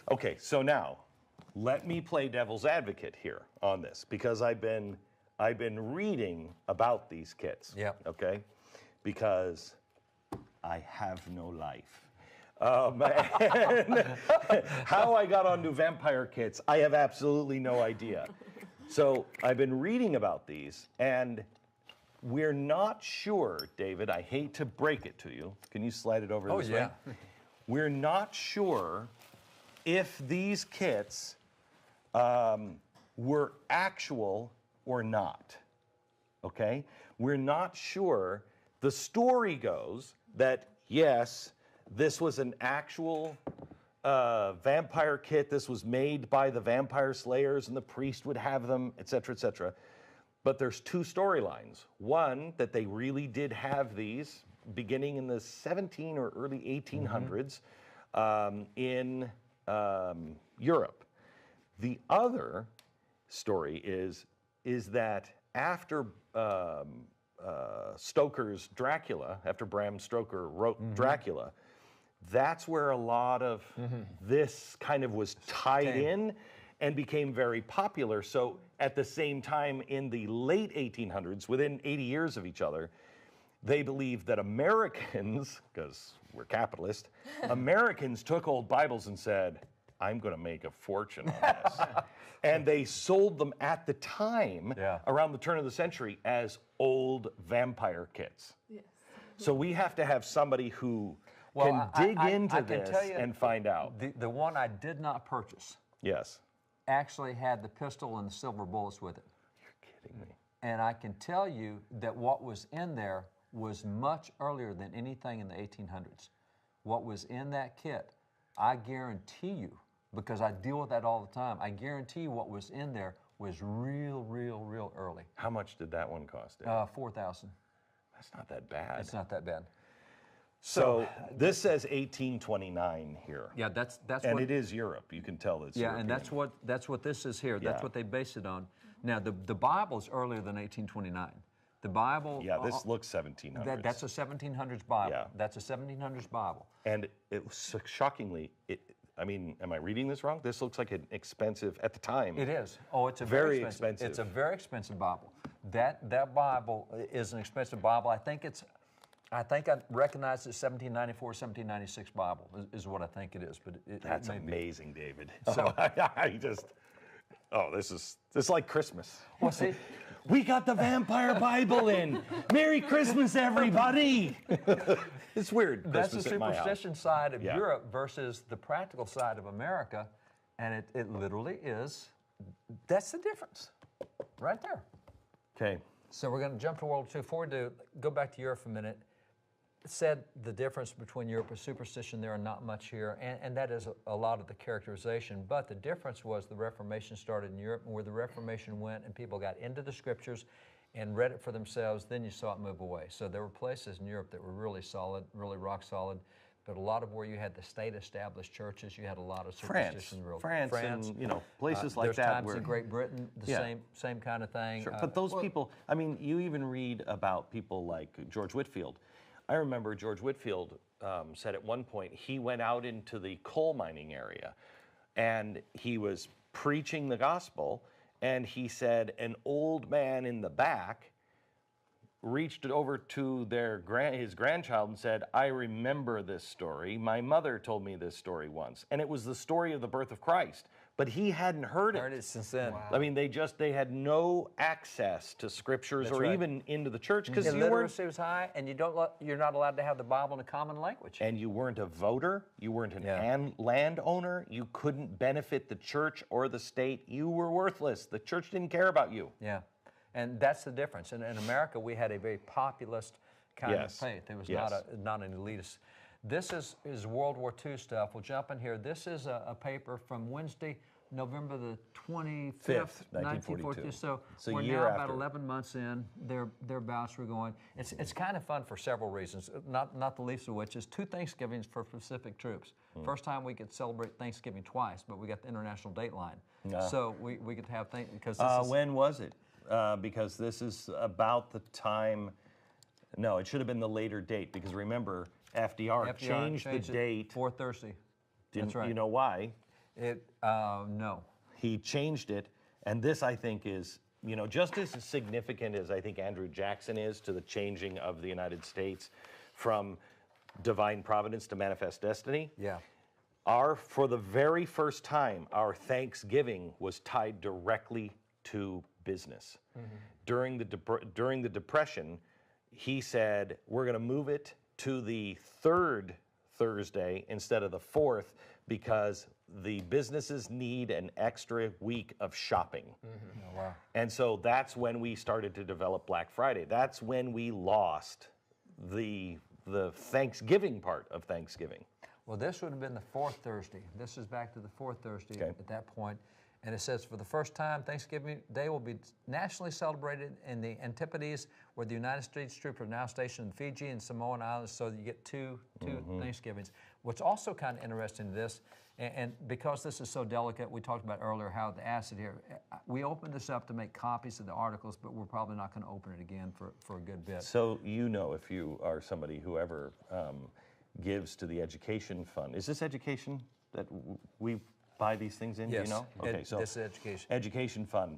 Okay, so now let me play devil's advocate here on this because I've been reading about these kits. Yep. Okay, because I have no life. And how I got onto vampire kits, I have absolutely no idea. So I've been reading about these, and we're not sure, David. I hate to break it to you. Can you slide it over this way? We're not sure if these kits were actual or not. Okay? We're not sure. The story goes that, yes, this was an actual vampire kit. This was made by the vampire slayers, and the priest would have them, et cetera, et cetera. But there's two storylines. One, that they really did have these beginning in the 17 or early 1800s in Europe. The other story is that after Stoker's Dracula, after Bram Stoker wrote Dracula, that's where a lot of this kind of was tied in and became very popular. So at the same time, in the late 1800s, within 80 years of each other, they believed that Americans, because we're capitalist, Americans took old Bibles and said, I'm going to make a fortune on this. And they sold them at the time, around the turn of the century, as old vampire kits. Yes. So we have to have somebody who can dig into this and find out. The one I did not purchase. Yes. Actually had the pistol and the silver bullets with it. You're kidding me. And I can tell you that what was in there was much earlier than anything in the 1800s. What was in that kit, I guarantee you, because I deal with that all the time, I guarantee you what was in there was real early. How much did that one cost? $4,000. That's not that bad. It's not that bad. So this says 1829 here. Yeah, that's and what, it is Europe. You can tell it's European. And that's what this is here. That's what they base it on. Now the Bible is earlier than 1829. The Bible. Yeah, this looks 1700s. That's a 1700s Bible. Yeah. That's a 1700s Bible. And it was shockingly. I mean, am I reading this wrong? This looks like an expensive at the time. It is. Oh, it's a very expensive. It's a very expensive Bible. That Bible is an expensive Bible. I think I recognize it's 1794, 1796 Bible is what I think it is. But that's amazing, David. So this is like Christmas. Well, see, we got the vampire Bible in. Merry Christmas, everybody. It's weird. That's the superstition side of Europe versus the practical side of America, and it literally is. That's the difference, right there. Okay. So we're going to jump to World War II. Before we do, go back to Europe for a minute. It said the difference between Europe and superstition there are not much here, and that is a lot of the characterization. But the difference was the Reformation started in Europe, and where the Reformation went and people got into the scriptures and read it for themselves, then you saw it move away. So there were places in Europe that were really solid, really rock solid, but a lot of where you had the state-established churches, you had a lot of superstition. France, and places like that. There's times in Great Britain, the same kind of thing. Sure. But those people, I mean, you even read about people like George Whitefield. I remember George Whitefield said at one point he went out into the coal mining area and he was preaching the gospel, and he said an old man in the back reached over to his grandchild and said, I remember this story. My mother told me this story once. And it was the story of the birth of Christ. But he hadn't heard it. Heard it since then. Wow. I mean, they had no access to scriptures even into the church because the literacy was high, and you're not allowed to have the Bible in a common language. And you weren't a voter. You weren't an landowner. You couldn't benefit the church or the state. You were worthless. The church didn't care about you. Yeah, and that's the difference. In America, we had a very populist kind of faith. It was not an elitist. This is World War II stuff. We'll jump in here. This is a paper from Wednesday, November the 25th, 1942. So we're now about 11 months in. Thereabouts we're going. It's kind of fun for several reasons, not the least of which is 2 Thanksgivings for Pacific troops. First time we could celebrate Thanksgiving twice, but we got the international date line. So we could have because this is, when was it? Because this is about the time. No, it should have been the later date because remember, FDR changed the date. 4th Thursday. That's right. You know why? No. He changed it, and this, I think, is, just as significant as I think Andrew Jackson is to the changing of the United States from divine providence to manifest destiny. Yeah. For the very first time, our Thanksgiving was tied directly to business. During the Depression, he said, we're going to move it to the third Thursday instead of the fourth because the businesses need an extra week of shopping. Oh, wow. And so that's when we started to develop Black Friday. That's when we lost the Thanksgiving part of Thanksgiving. Well, this would have been the fourth Thursday. This is back to the fourth Thursday at that point. And it says, for the first time, Thanksgiving Day will be nationally celebrated in the Antipodes, where the United States troops are now stationed in Fiji and Samoan Islands, so you get two Thanksgivings. What's also kind of interesting to this, and because this is so delicate, we talked about earlier how the acid here, we opened this up to make copies of the articles, but we're probably not going to open it again for a good bit. So if you are somebody who ever gives to the education fund, is this education that we buy these things in? Yes. Do you know? Okay, so this is education. Education fund,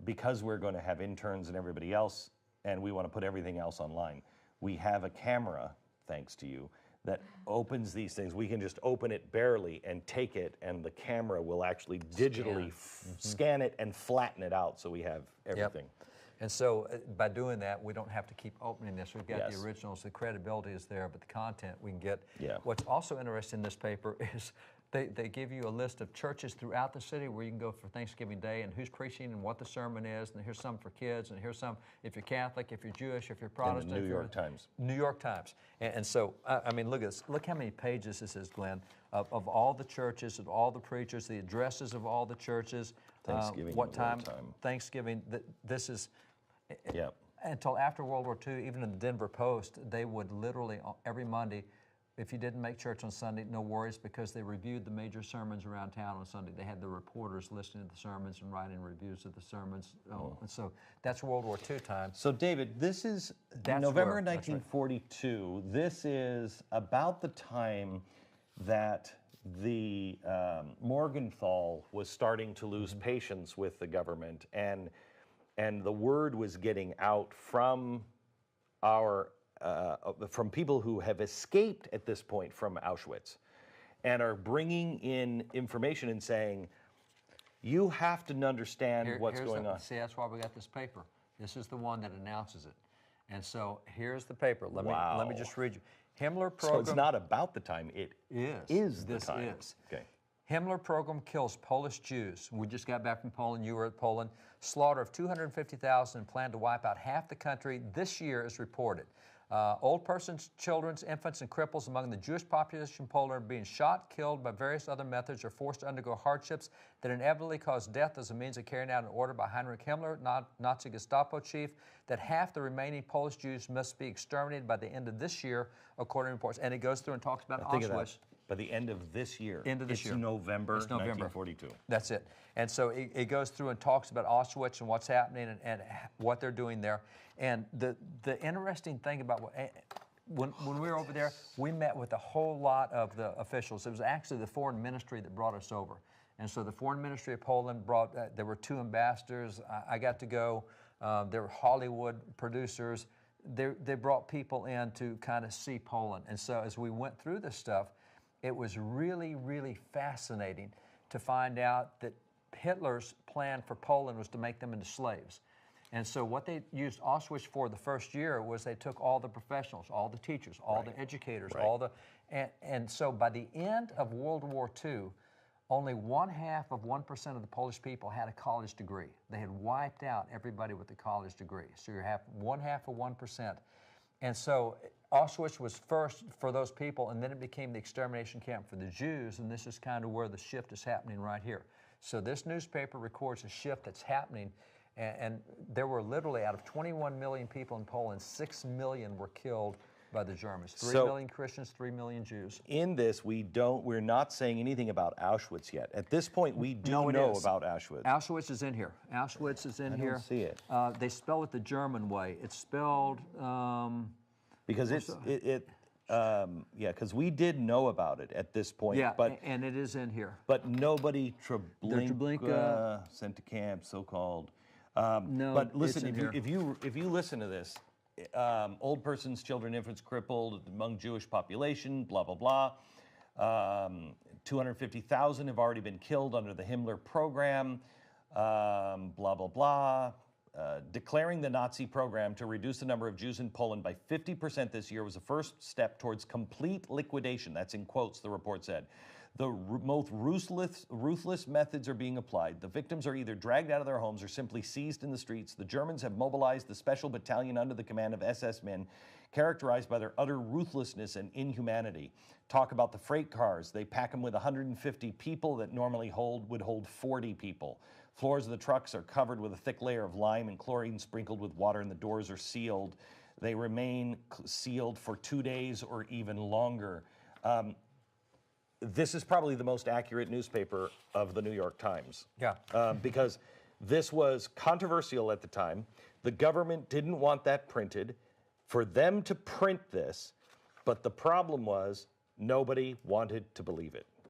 because we're going to have interns and everybody else, and we want to put everything else online, we have a camera, thanks to you, that opens these things. We can just open it barely and take it, and the camera will actually digitally scan it and flatten it out so we have everything. Yep. And so by doing that, we don't have to keep opening this. We've got Yes. the originals, the credibility is there, but the content we can get. Yeah. What's also interesting in this paper is they give you a list of churches throughout the city where you can go for Thanksgiving Day and who's preaching and what the sermon is, and here's some for kids, and here's some if you're Catholic, if you're Jewish, if you're Protestant. In the New York Times. New York Times. And so, I mean, look at this. Look how many pages this is, Glenn, of all the churches, of all the preachers, the addresses of all the churches. Thanksgiving, what time? wartime. Thanksgiving. This is. Yeah. Until after World War II, even in the Denver Post, they would literally, every Monday, if you didn't make church on Sunday, no worries, because they reviewed the major sermons around town on Sunday. They had the reporters listening to the sermons and writing reviews of the sermons. And so that's World War II time. So, David, this is That's November where- that's right. 1942. This is about the time that the Morgenthau was starting to lose patience with the government, and the word was getting out from from people who have escaped at this point from Auschwitz and are bringing in information and saying, you have to understand what's going on. See, that's why we got this paper. This is the one that announces it. And so here's the paper. Let me just read you. Himmler program. So it's not about the time, it is the This time. is. Okay. Himmler program kills Polish Jews. We just got back from Poland. You were at Poland. Slaughter of 250,000 and plan to wipe out half the country this year is reported. Old persons, children, infants, and cripples among the Jewish population in Poland are being shot, killed by various other methods, or forced to undergo hardships that inevitably cause death as a means of carrying out an order by Heinrich Himmler, Nazi Gestapo chief, that half the remaining Polish Jews must be exterminated by the end of this year, according to reports. And it goes through and talks about Think of that. Auschwitz. By the end of this year. End of this year. It's November It's November. 1942. That's it. And so it goes through and talks about Auschwitz and what's happening and what they're doing there. And the interesting thing about when we were over there, we met with a whole lot of the officials. It was actually the foreign ministry that brought us over. And so the foreign ministry of Poland brought, there were 2 ambassadors. I got to go. There were Hollywood producers. They brought people in to kind of see Poland. And so as we went through this stuff, it was really, really fascinating to find out that Hitler's plan for Poland was to make them into slaves. And so what they used Auschwitz for the first year was they took all the professionals, all the teachers, all the educators, and so by the end of World War II, only 1/2% of the Polish people had a college degree. They had wiped out everybody with a college degree. So you have 1/2%. And so Auschwitz was first for those people, and then it became the extermination camp for the Jews, and this is kind of where the shift is happening right here. So this newspaper records a shift that's happening, and there were literally, out of 21 million people in Poland, 6 million were killed by the Germans. 3 million Christians, 3 million Jews. In this, we're not saying anything about Auschwitz yet. At this point, we do know about Auschwitz. Auschwitz is in here. Auschwitz is in here. I don't see it. They spell it the German way. It's spelled... because Yeah, because we did know about it at this point. Yeah, but and it is in here. But nobody Treblinka sent to camp, so-called. No, but listen, it's in if you listen to this, old persons, children, infants crippled among Jewish population, blah blah blah. 250,000 have already been killed under the Himmler program, blah blah blah. Declaring the Nazi program to reduce the number of Jews in Poland by 50% this year was the first step towards complete liquidation. That's in quotes, the report said. The most ruthless methods are being applied. The victims are either dragged out of their homes or simply seized in the streets. The Germans have mobilized the special battalion under the command of SS men, characterized by their utter ruthlessness and inhumanity. Talk about the freight cars. They pack them with 150 people that normally would hold 40 people. Floors of the trucks are covered with a thick layer of lime and chlorine sprinkled with water, and the doors are sealed. They remain sealed for 2 days or even longer. This is probably the most accurate newspaper of the New York Times. Yeah. Because this was controversial at the time. The government didn't want that printed. For them to print this, but the problem was nobody wanted to believe it.